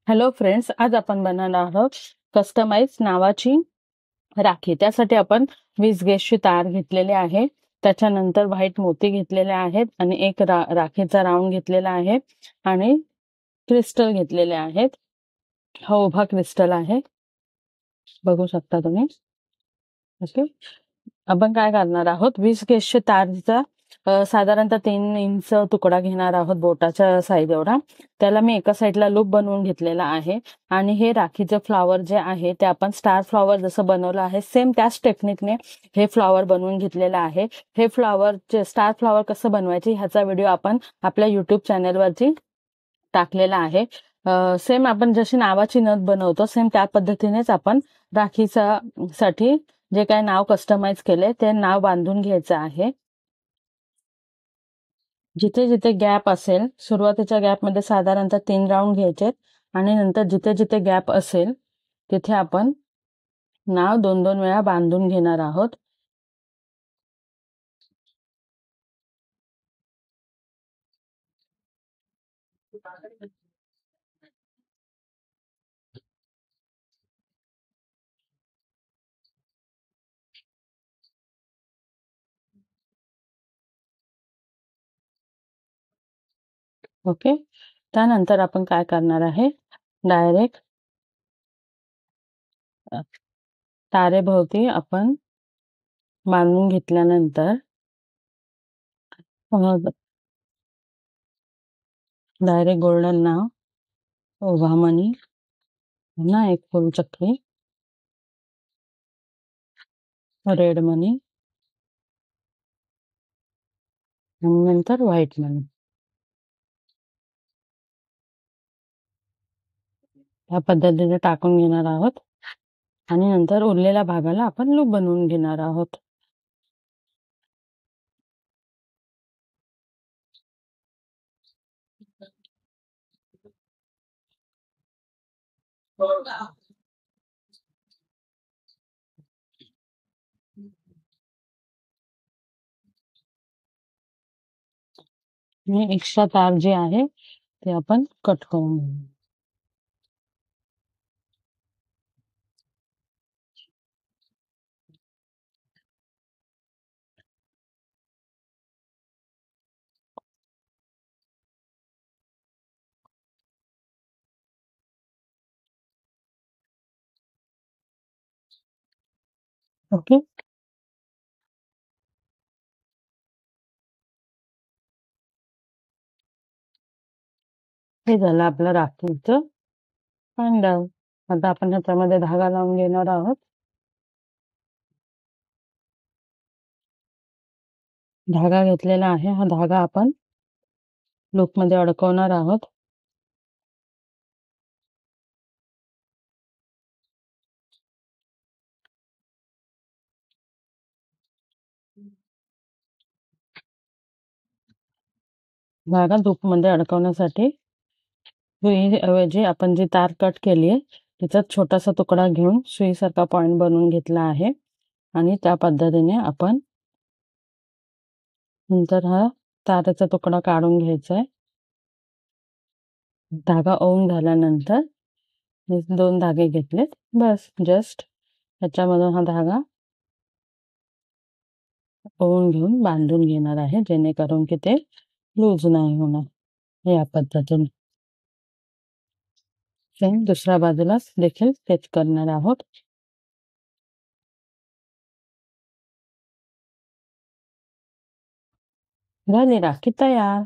Hello friends, आज आपण बनवणार आहोत कस्टमाइज नावाची राखी। त्यासाठी आपण 20 गेजची तार घेतलेली आहे, त्याच्यानंतर व्हाईट मोती घेतलेले आहेत आणि एक राखीचा राऊंड घेतलेला आहे आणि क्रिस्टल घेतलेले आहेत। हा उभा क्रिस्टल आहे, बघू शकता तुम्ही। ओके, आपण काय करणार आहोत, 20 गेजच्या तारचा साधारणतः 3 इंच तुकडा घेणार आहोत, बोटाच्या साईज एवढा। त्याला मी एका साईडला लूप बनवून घेतलेला आहे आणि हे राखीचे फ्लॉवर जे आहे ते आपण स्टार फ्लॉवर जसं बनवलं आहे सेम त्याच टेक्निकने हे फ्लॉवर बनवून घेतलेलं आहे। हे फ्लॉवरचे स्टार फ्लॉवर कसं बनवायचे ह्याचा व्हिडिओ आपण आपल्या YouTube चॅनलवरती टाकलेला आहे। सेम आपण जशी नावाची नथ बनवतो सेम त्या पद्धतीनेच आपण राखीचा साठी जे काय नाव कस्टमाइज केले ते नाव बांधून घ्यायचं आहे। जिथे जिथे गॅप असेल, सुरुवातीच्या गॅपमध्ये साधारणतः 3 राऊंड घ्यायचे आणि नंतर जिथे जिथे गॅप असेल तिथे आपण नाव 2-2 वेळा बांधून घेणार आहोत। ओके, त्यानंतर आपण काय करणार आहे, डायरेक्ट तारेभोवती आपण बांधून घेतल्यानंतर डायरेक्ट गोल्डन नाव, उभा मणी, पुन्हा एक फुल चक्री, रेड मनी आणि नंतर व्हाईट मनी। या पद्धतीने टाकून घेणार आहोत आणि नंतर उरलेल्या भागाला आपण लूप बनवून घेणार आहोत। एक्स्ट्रा तार जे आहे ते आपण कट करून घेऊ। ओके, हे झालं आपलं राखीचं पांडव। आता आपण ह्याच्यामध्ये धागा लावून घेणार आहोत। धागा घेतलेला आहे, हा धागा आपण लूप मध्ये अडकवणार आहोत। धागा लूप मध्ये अडकवण्यासाठी सुईऐवजी आपण जी तार कट केली आहे तिचा छोटासा तुकडा घेऊन सुईसारखा पॉइंट बनवून घेतला आहे आणि त्या पद्धतीने आपण नंतर हा तारेचा तुकडा काढून घ्यायचा आहे। धागा ओवून झाल्यानंतर हे 2 धागे घेतलेत, बस जस्ट ह्याच्यामधून हा धागा ओवून घेऊन बांधून घेणार आहे, जेणेकरून की ते लूज नाही होणार। या पद्धतीने सेम दुसऱ्या बाजूला देखील तेच करणार आहोत। झाली राखी तयार।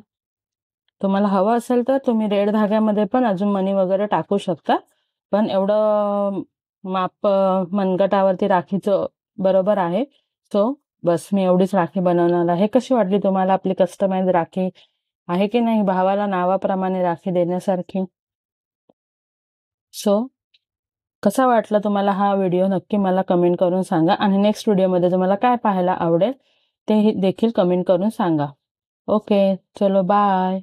तुम्हाला हवं असेल तर तुम्ही रेड धाग्यामध्ये पण अजून मणी वगैरे टाकू शकता, पण एवढं माप मनगटावरती राखीचं बरोबर आहे। सो बस मी एवढीच राखी बनवणार आहे। कशी वाटली तुम्हाला आपली कस्टमाइज राखी? आहे की नाही भावाला नावाप्रमाणे राखी देण्यासारखी? सो कसा वाटला तुम्हाला हा व्हिडिओ नक्की मला कमेंट करून सांगा आणि नेक्स्ट व्हिडिओमध्ये तुम्हाला काय पाहायला आवडेल ते देखील कमेंट करून सांगा। ओके, चलो बाय।